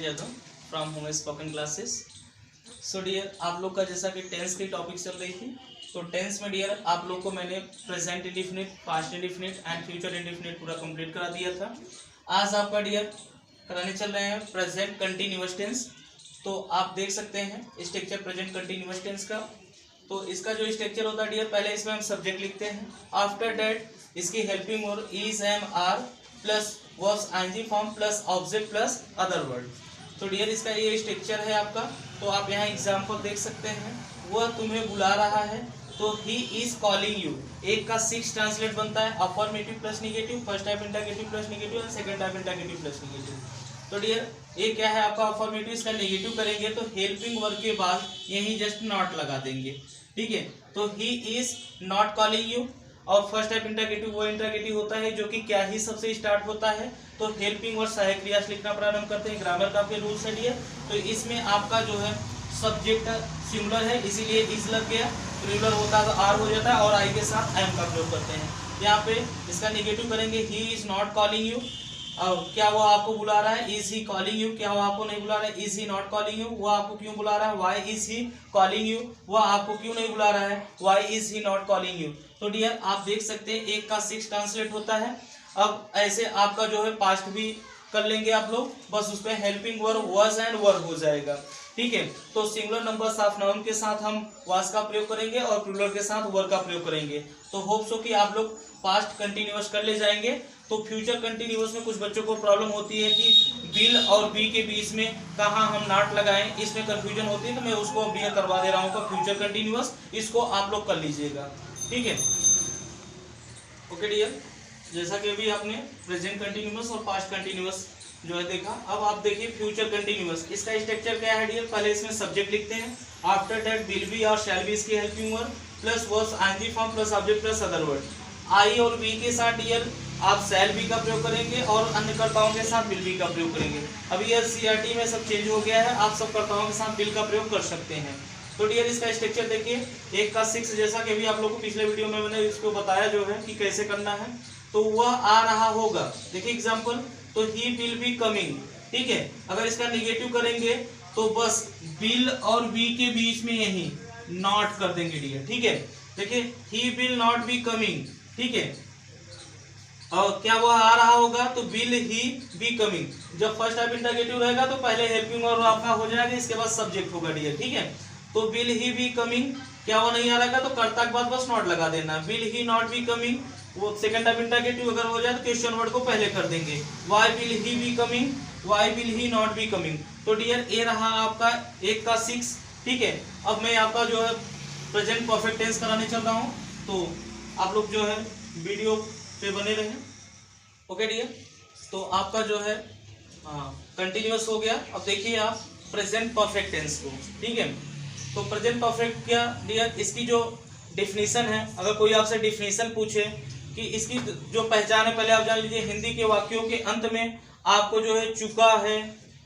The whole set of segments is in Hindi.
Sanjay Yadav from home spoken classes. So dear, आप लोग का जैसा कि टेंस की टॉपिक चल रही थी, तो टेंस में डियर आप लोग को मैंने present indefinite, past indefinite and future indefinite पूरा कंप्लीट करा दिया था। आज आपका डियर कराने चल रहे हैं प्रेजेंट कंटिन्यूअस टेंस। तो आप देख सकते हैं स्ट्रक्चर प्रेजेंट कंटिन्यूअस टेंस का। तो इसका जो स्ट्रक्चर होता है डियर, पहले इसमें हम सब्जेक्ट लिखते हैं, आफ्टर दैट इसकी helping verb is, am, are plus verbs ING form plus object plus other word. तो डियर इसका ये स्ट्रक्चर है आपका। तो आप यहाँ एग्जाम्पल देख सकते हैं, वह तुम्हें बुला रहा है, तो ही इज कॉलिंग यू। एक का 6 ट्रांसलेट बनता है, affirmative plus negative, first type interrogative plus negative and second type interrogative plus negative. तो डियर ये क्या है आपका अफर्मेटिव, इसका नेगेटिव करेंगे तो हेल्पिंग वर्ब के बाद यही जस्ट नॉट लगा देंगे, ठीक है। तो he is not calling you, और फर्स्ट टाइप इंटरगेटिव वो इंटरगेटिव होता है जो कि क्या ही सबसे स्टार्ट होता है। तो हेल्पिंग वर्ब सहायक क्रिया से लिखना प्रारंभ करते हैं, ग्रामर का फिर रूल्स है डियर। तो इसमें आपका जो है सब्जेक्ट सिंगुलर है, इसीलिए इज लग गया, प्लूरल होता तो आर हो जाता है, और आई के साथ एम का प्रयोग करते हैं। यहाँ पे इसका नेगेटिव करेंगे, he is not calling you, और क्या वो आपको बुला रहा है, इज ही कॉलिंग यू, क्या वो आपको नहीं बुला रहा है, is he not calling you, वो आपको क्यों बुला रहा है, why is he calling you, वो आपको क्यों नहीं बुला रहा है, why is he not calling you. तो डियर आप देख सकते हैं एक का 6 ट्रांसलेट होता है। अब ऐसे आपका जो है पास्ट भी कर लेंगे आप लोग, बस उस पर हेल्पिंग वर्ब वाज एंड वर हो जाएगा, ठीक है। तो सिंगुलर नंबर्स ऑफ नाउन के साथ हम वाज का प्रयोग करेंगे और प्लूरल के साथ वर का प्रयोग करेंगे। तो होप सो कि आप लोग पास्ट कंटिन्यूअस कर ले जाएंगे। तो फ्यूचर कंटिन्यूअस में कुछ बच्चों को प्रॉब्लम होती है कि विल और बी के बीच में कहाँ हम नॉट लगाएं, इसमें कंफ्यूजन होती है। तो मैं उसको क्लियर करवा दे रहा हूँ फ्यूचर कंटिन्यूअस, इसको आप लोग कर लीजिएगा, ठीक है। ओके डियर, जैसा कि अभी आपने प्रेजेंट कंटिन्यूअस और पास्ट कंटिन्यूअस जो है देखा, अब आप देखिए फ्यूचर कंटिन्यूअस। इसका स्ट्रक्चर क्या है डियर, पहले इसमें सब्जेक्ट लिखते हैं, आफ्टर दैट विल बी और शैल बी इसकी helping verb plus verbs ING form plus object plus other word. I और बी के साथ डियर आप शैल बी का प्रयोग करेंगे और अन्य कर्ताओं के साथ विल बी का प्रयोग करेंगे। अभी यह सीआरटी में सब चेंज हो गया है, आप सब कर्ताओं के साथ विल का प्रयोग कर सकते हैं। तो डियर इसका स्ट्रक्चर देखिए, एक का 6, जैसा कि अभी आप लोगों को पिछले वीडियो में मैंने इसको बताया जो है कि कैसे करना है। तो वह आ रहा होगा, देखिए एग्जाम्पल, तो ही विल बी कमिंग, ठीक है। अगर इसका निगेटिव करेंगे तो बस विल और बी के बीच में यही नॉट कर देंगे डियर, ठीक है। देखिए he will not be coming, ठीक है। और क्या वह आ रहा होगा, तो विल ही बी कमिंग। जब फर्स्ट टाइप इंटरगेटिव रहेगा तो पहले हेल्पिंग वर्ब आपका हो जाएगा, इसके बाद सब्जेक्ट होगा डियर, ठीक है। तो विल ही बी कमिंग, क्या वो नहीं आ रहेगा तो कर्ता के बाद बस नॉट लगा देना, will he not be coming. वो सेकंड टाइप इंटरगेटिव अगर हो जाए तो क्वेश्चन वर्ड को पहले कर देंगे, why will he be coming, why will he not be coming. तो डियर ये रहा आपका एक का 6, ठीक है। अब मैं आपका जो है प्रेजेंट परफेक्ट टेंस कराने चल रहा हूँ, तो आप लोग जो है वीडियो पे बने रहें, ओके डियर। तो आपका जो है कंटिन्यूअस हो गया। अब देखिए आप प्रेजेंट परफेक्ट टेंस को, ठीक है। तो प्रेजेंट परफेक्ट क्या डियर, इसकी जो डिफिनीशन है, अगर कोई आपसे डिफिनीशन पूछे कि इसकी जो पहचान है, पहले आप जान लीजिए हिंदी के वाक्यों के अंत में आपको जो है चुका है,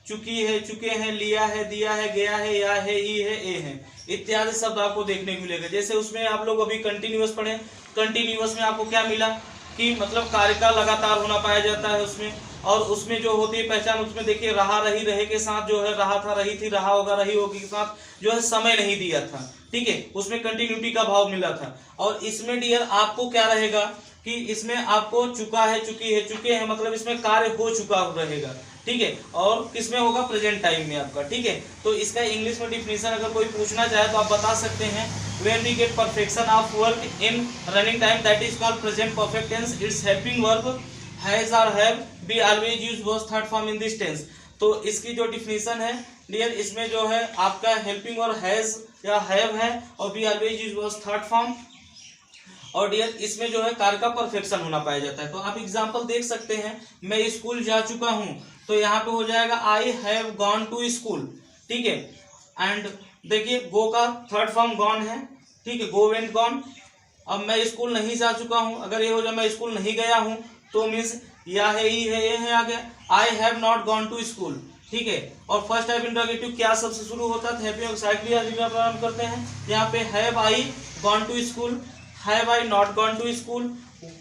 चुकी है, चुके हैं, लिया है, दिया है, गया है, या है, ई है, ए है इत्यादि शब्द आपको देखने को मिलेगा। जैसे उसमें आप लोग अभी कंटिन्यूअस पढ़े, कंटिन्यूअस में आपको क्या मिला कि मतलब कार्य का लगातार होना पाया जाता है उसमें, और उसमें जो होती है पहचान, उसमें देखिए रहा, रही, रहे के साथ जो है रहा था, रही थी, रहा होगा, रही होगी के साथ जो है समय नहीं दिया था, ठीक है। उसमें कंटिन्यूटी का भाव मिला था। और इसमें डियर आपको क्या रहेगा कि इसमें आपको चुका है, चुकी है, चुके हैं, मतलब इसमें कार्य हो चुका रहेगा, ठीक है। और किसमें होगा, प्रेजेंट टाइम में आपका, ठीक है। तो इसका इंग्लिश में डिफिनीशन अगर कोई पूछना चाहे तो आप बता सकते हैं, when we get perfection of work in running time, that is called present perfect tense. Its helping verb has or have, we always use was third form in this tense. तो इसकी जो डिफिनीशन है डियर, इसमें जो है आपका हेल्पिंग वर्ब हैज या हैव है, और we always use was third form. और डियर इसमें जो है कार्य का परफेक्शन होना पाया जाता है। तो आप एग्जाम्पल देख सकते हैं, मैं स्कूल जा चुका हूँ, तो यहाँ पे हो जाएगा I have gone to school, ठीक है। एंड देखिए गो का थर्ड फॉर्म गॉन है, ठीक है, गो वेंट गॉन। अब मैं स्कूल नहीं जा चुका हूँ, अगर ये हो जाए मैं स्कूल नहीं गया हूँ, तो मीन्स या है, ई है, ये है, आ गया I have not gone to school, ठीक है। और फर्स्ट टाइप इंटरगेटिव क्या सबसे शुरू होता है, हैव प्रारंभ करते हैं। यहाँ पे have I gone to school, have I not gone to school,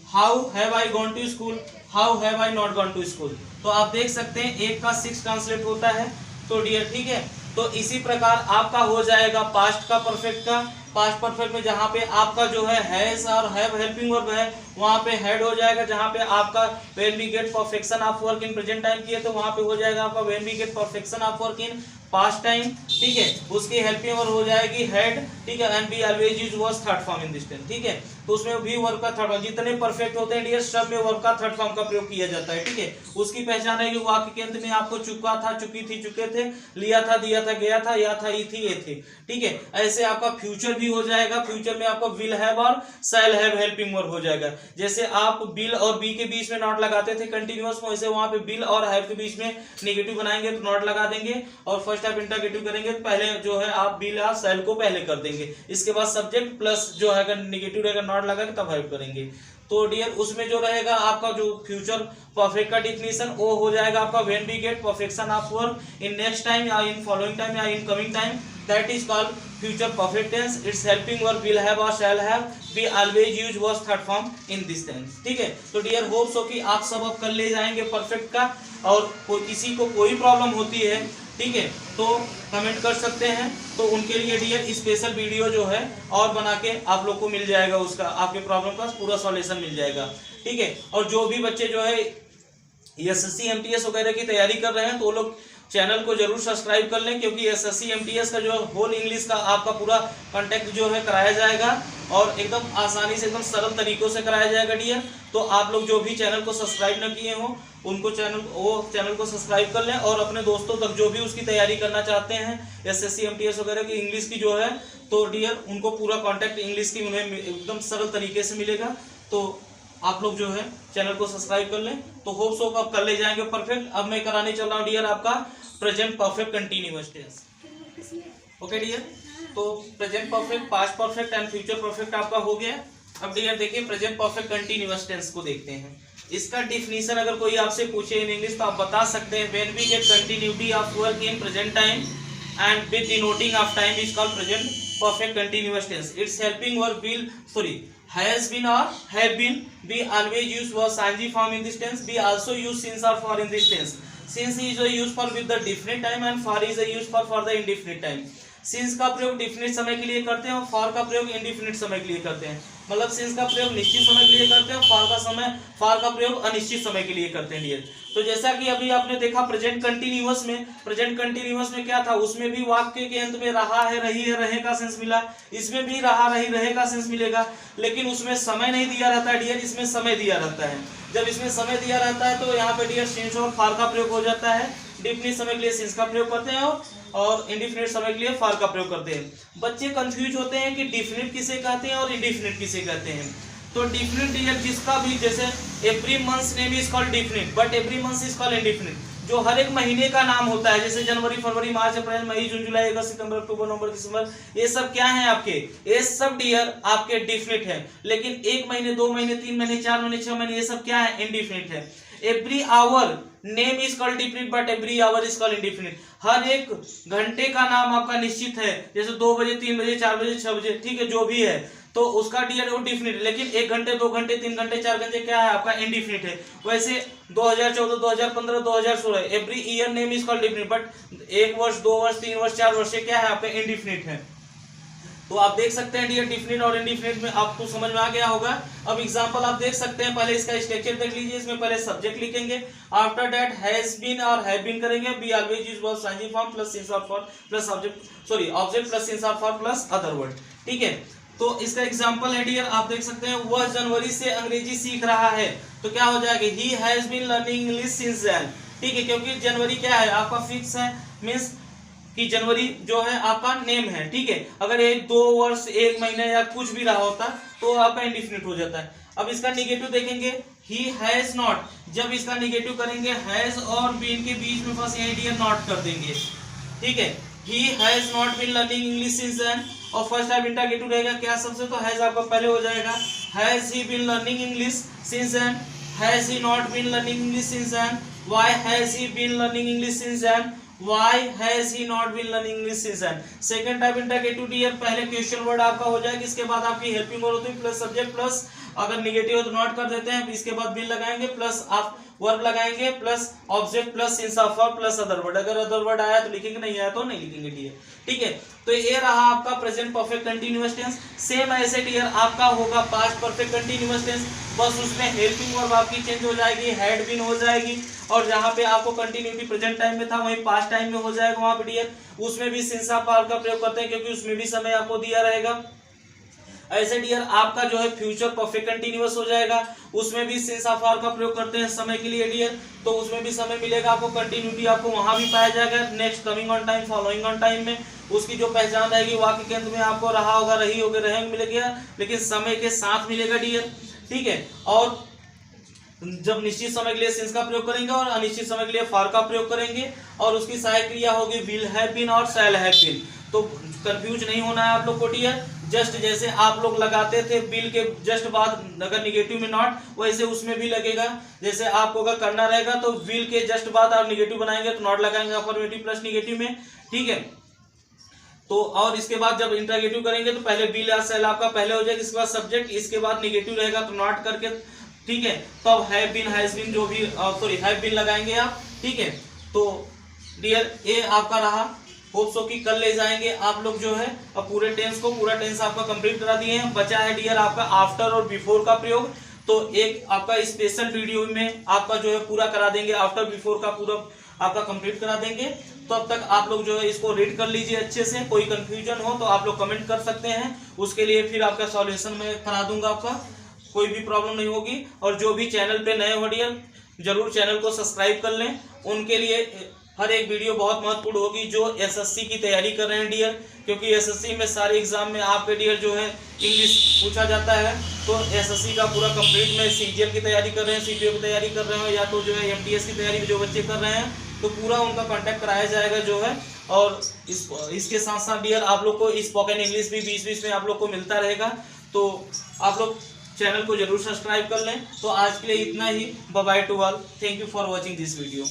how have I gone to school, how have I not gone to school. तो आप देख सकते हैं 1 का 6 ट्रांसलेट होता है। तो डियर ठीक है, तो इसी प्रकार आपका हो जाएगा पास्ट का परफेक्ट का। पास्ट परफेक्ट में जहाँ पे आपका जो है हैज और हैव हेल्पिंग वर्ब है वहाँ पे हेड हो जाएगा। जहाँ पे आपका when we get perfection of work in present time किए तो वहाँ पे हो जाएगा आपका when we get perfection of work in past time. ठीक है, उसकी हेल्पिंग वर्ब हो जाएगी हेड। ठीक है, and we always use was third form in this tense. ठीक है, तो उसमें भी वर्ब का थर्ड फॉर्म, जितने परफेक्ट होते हैं डियर सब में वर्ब का थर्ड फॉर्म का प्रयोग किया जाता है। ठीक है, उसकी पहचान है कि वाक्य के अंत में आपको चुका था, चुकी थी, चुके थे, लिया था, दिया था, गया था, या था, ई थी, ये थे। ठीक है, ऐसे आपका फ्यूचर भी हो जाएगा। फ्यूचर में आपको विल हैव और शैल हैव हेल्पिंग वर्ब हो जाएगा। जैसे आप बिल और बी के बीच में नॉट लगाते थे कंटिन्यूअस में, वैसे वहां पे बिल और हैव के बीच में नेगेटिव बनाएंगे तो नॉट लगा देंगे, और फर्स्ट आप इंटरगेटिव करेंगे तो पहले जो है आप बिल या शैल को पहले कर देंगे। इसके बाद सब्जेक्ट प्लस जो है अगर नेगेटिव रहेगा नॉट लगा के तब हेल्प करेंगे। तो डियर उसमें जो रहेगा आपका जो फ्यूचर परफेक्ट का डिफिनीशन वो हो जाएगा आपका when we get perfection of work in next time या इन फॉलोइंग टाइम या in coming time, that is called future perfect tense. Its helping verb will have और shall have, we always use was third form in this tense. ठीक है, तो डियर होप सो कि आप सब अब कर ले जाएंगे परफेक्ट का, और किसी को कोई प्रॉब्लम होती है ठीक है तो कमेंट कर सकते हैं, तो उनके लिए डियर स्पेशल वीडियो जो है और बना के आप लोग को मिल जाएगा, उसका आपके प्रॉब्लम का पूरा सॉल्यूशन मिल जाएगा। ठीक है, और जो भी बच्चे जो है एसएससी एमटीएस वगैरह की तैयारी कर रहे हैं तो वो लोग चैनल को जरूर सब्सक्राइब कर लें, क्योंकि एसएससी एमटीएस का जो होल इंग्लिश का आपका पूरा कांटेक्ट जो है कराया जाएगा और एकदम आसानी से एकदम सरल तरीकों से कराया जाएगा डियर। तो आप लोग जो भी चैनल को सब्सक्राइब न किए हो उनको चैनल को सब्सक्राइब कर लें, और अपने दोस्तों तक जो भी उसकी तैयारी करना चाहते हैं एसएससी एमटीएस वगैरह की इंग्लिश की जो है तो डियर उनको पूरा कॉन्टेक्ट इंग्लिश की उन्हें एकदम सरल तरीके से मिलेगा। तो आप लोग जो है चैनल को सब्सक्राइब कर लें, तो होप सो आप कर ले जाएंगे परफेक्ट। अब मैं कराने चल रहा हूँ डियर आपका present perfect continuous tense. Okay dear, तो present perfect, past perfect and future perfect आपका हो गया। अब डियर देखिए प्रेजेंट परफेक्ट कंटिन्यूअस टेंस को देखते हैं। इसका डिफिनीशन अगर कोई आपसे पूछे इन इंग्लिश तो आप बता सकते हैं when we get continuity of work in present time and with denoting of time is called present perfect continuous tense. Its helping verb will has been or have been. We always use was ing form in this tense. We also use since or for in this tense. Since is a use for with the definite time and for is a use for the indefinite time. Since का प्रयोग डिफिनिट समय के लिए करते हैं और फॉर का प्रयोग इंडिफिनिट समय के लिए करते हैं। मतलब सिंस का प्रयोग निश्चित समय के लिए करते हैं और फॉर का प्रयोग अनिश्चित समय के लिए करते हैं डियर। तो जैसा कि अभी आपने देखा प्रेजेंट कंटिन्यूअस में क्या था, उसमें भी वाक्य के अंत में रहा है, रही है, रहे का सेंस मिला। इसमें भी रहा, रही, रहे का सेंस मिलेगा, लेकिन उसमें समय नहीं दिया रहता है डियर, इसमें समय दिया रहता है। जब इसमें समय दिया रहता है तो यहाँ पे डियर सिंस और फॉर का प्रयोग हो जाता है। डिफिनिट समय के लिए सिंस का प्रयोग करते हैं और इंडिफिनिट समय के लिए फॉर का प्रयोग करते हैं। बच्चे कंफ्यूज होते हैं कि डिफिनिट किसे कहते हैं और इंडिफिनिट किसे कहते हैं। तो डिफिनिट डियर जिसका भी, जैसे every months name is called definite but every month is called indefinite. जो हर एक महीने का नाम होता है, जैसे जनवरी, फरवरी, मार्च, अप्रैल, मई, जून, जुलाई, अगस्त, सितंबर, अक्टूबर, नवंबर, दिसंबर, ये सब क्या है आपके, ये सब डियर आपके डिफिनिट है। लेकिन 1 महीने, 2 महीने, 3 महीने, 4 महीने, 6 महीने, ये सब क्या है, इंडिफिनिट है। Every hour name is called definite but every hour is called indefinite. हर एक घंटे का नाम आपका निश्चित है, जैसे 2 बजे, 3 बजे, 4 बजे, 6 बजे, ठीक है, जो भी है तो उसका डियर वो डिफिनिट है। लेकिन 1 घंटे, 2 घंटे, 3 घंटे, 4 घंटे क्या है आपका इंडिफिनिट है। वैसे 2014, 2015, 2016 every year name is called definite but 1 वर्ष, 2 वर्ष, 3 वर्ष, 4 वर्ष क्या है आपका इंडिफिनिट है। तो आप देख सकते हैं डियर डिफिनिट और इंडिफिनिट में आपको समझ में आ गया होगा। अब एग्जांपल आप देख सकते हैं, पहले इसका स्ट्रक्चर देख लीजिए। इसमें पहले सब्जेक्ट लिखेंगे, आफ्टर दैट हैज बीन और हैव बीन करेंगे। वी ऑलवेज यूज वर्ब साइंजिंग फॉर्म प्लस सिंस और for plus object plus since और फॉर प्लस अदर वर्ड। ठीक है, तो इसका एग्जांपल है डियर, आप देख सकते हैं वह जनवरी से अंग्रेजी सीख रहा है, तो क्या हो जाएगा, he has been learning English since then. ठीक है, क्योंकि जनवरी क्या है आपका फिक्स है, मींस कि जनवरी जो है आपका नेम है। ठीक है, अगर ये 2 वर्ष, 1 महीने या कुछ भी रहा होता तो आपका इंडिफिनिट हो जाता है। अब इसका निगेटिव देखेंगे, ही हैज नॉट, जब इसका निगेटिव करेंगे हैज और बीन के बीच में बस यही डियर नॉट कर देंगे। ठीक है, he has not been learning English since then, और फर्स्ट टाइम इंटरगेटिव रहेगा क्या सबसे, तो हैज आपका पहले हो जाएगा। Has he been learning English since then, has he not been learning English since then, why has he been learning English since then, Why has he not been learning English since then? Second type interrogative dear, पहले क्वेश्चन वर्ड आपका हो जाएगा, इसके बाद आपकी हेल्पिंग वर्ड होती है प्लस सब्जेक्ट प्लस, अगर निगेटिव हो तो नॉट कर देते हैं, इसके बाद बिन लगाएंगे प्लस आप वर्ब लगाएंगे plus object plus since of verb plus other word, अगर अदर वर्ड आया तो लिखेंगे, नहीं आया तो नहीं लिखेंगे डियर। ठीक है, तो ये रहा आपका present perfect continuous tense. Same ऐसे डियर आपका होगा पास्ट परफेक्ट कंटीन्यूअस टेंस, बस उसमें हेल्पिंग वर्ब आपकी चेंज हो जाएगी, हैड बीन हो जाएगी, और जहां पे आपको कंटिन्यूटी प्रेजेंट टाइम में था वहीं पास्ट टाइम में हो जाएगा वहां पे डियर। उसमें भी सिंस ऑफ वर्ब का प्रयोग करते हैं क्योंकि उसमें भी समय आपको दिया रहेगा। ऐसे डियर आपका जो है फ्यूचर परफेक्ट कंटीन्यूअस हो जाएगा, उसमें भी सिंस ऑफ वर्ब का प्रयोग करते हैं समय के लिए डियर, तो उसमें भी समय मिलेगा आपको, कंटिन्यूटी आपको वहां भी पाया जाएगा। Next coming on time, following on time में उसकी जो पहचान रहेगी वाक्य के अंत में आपको रहा होगा, रही होगी, रहेंगे मिलेगा, लेकिन समय के साथ मिलेगा डियर। ठीक है, और जब निश्चित समय के लिए सिंस का प्रयोग करेंगे और अनिश्चित समय के लिए फॉर का प्रयोग करेंगे, और उसकी सहायक क्रिया होगी विल हैव बीन और शैल हैव बीन। तो कंफ्यूज नहीं होना है आप लोग को डियर, जस्ट जैसे आप लोग लगाते थे बिल के जस्ट बाद अगर निगेटिव में नॉट, वैसे उसमें भी लगेगा। जैसे आपको अगर करना रहेगा तो विल के जस्ट बाद आप निगेटिव बनाएंगे तो नॉट लगाएंगे अफर्मेटिव प्लस निगेटिव में। ठीक है, तो और इसके बाद जब इंटरगेटिव करेंगे तो पहले बिल या शैल आपका पहले हो जाएगा, इसके बाद सब्जेक्ट, इसके बाद निगेटिव रहेगा तो नॉट करके, ठीक है, तो अब हैव बीन, हैज बीन जो भी सॉरी हैव बीन लगाएंगे आप। ठीक है, तो डियर ये आपका रहा, होप सो कि कल ले जाएंगे आप लोग जो है अब पूरे टेंस को, पूरा टेंस आपका कंप्लीट करा दिए हैं। बचा है डियर आपका आफ्टर और बिफोर का प्रयोग, तो एक आपका स्पेशल वीडियो में आपका जो है पूरा करा देंगे, आफ्टर बिफोर का पूरा आपका कंप्लीट करा देंगे। तो अब तक आप लोग जो है इसको रीड कर लीजिए अच्छे से, कोई कंफ्यूजन हो तो आप लोग कमेंट कर सकते हैं, उसके लिए फिर आपका सॉल्यूशन मैं करा दूंगा, आपका कोई भी प्रॉब्लम नहीं होगी। और जो भी चैनल पे नए हो डियर जरूर चैनल को सब्सक्राइब कर लें, उनके लिए हर एक वीडियो बहुत महत्वपूर्ण होगी जो एसएससी की तैयारी कर रहे हैं डियर, क्योंकि एसएससी में सारे एग्जाम में आपके डियर जो है इंग्लिश पूछा जाता है। तो एसएससी का पूरा कंप्लीट में सीजीएल की तैयारी कर रहे हैं, सीपीओ की तैयारी कर रहे हो, या तो जो है एमटीएस की तैयारी जो बच्चे कर रहे हैं, तो पूरा उनका कांटेक्ट कराया जाएगा जो है। और इसके साथ साथ डियर आप लोग को स्पोकन इंग्लिश भी बीच में आप लोग को मिलता रहेगा, तो आप लोग चैनल को जरूर सब्सक्राइब कर लें। तो आज के लिए इतना ही, bye bye to all, thank you for watching this video.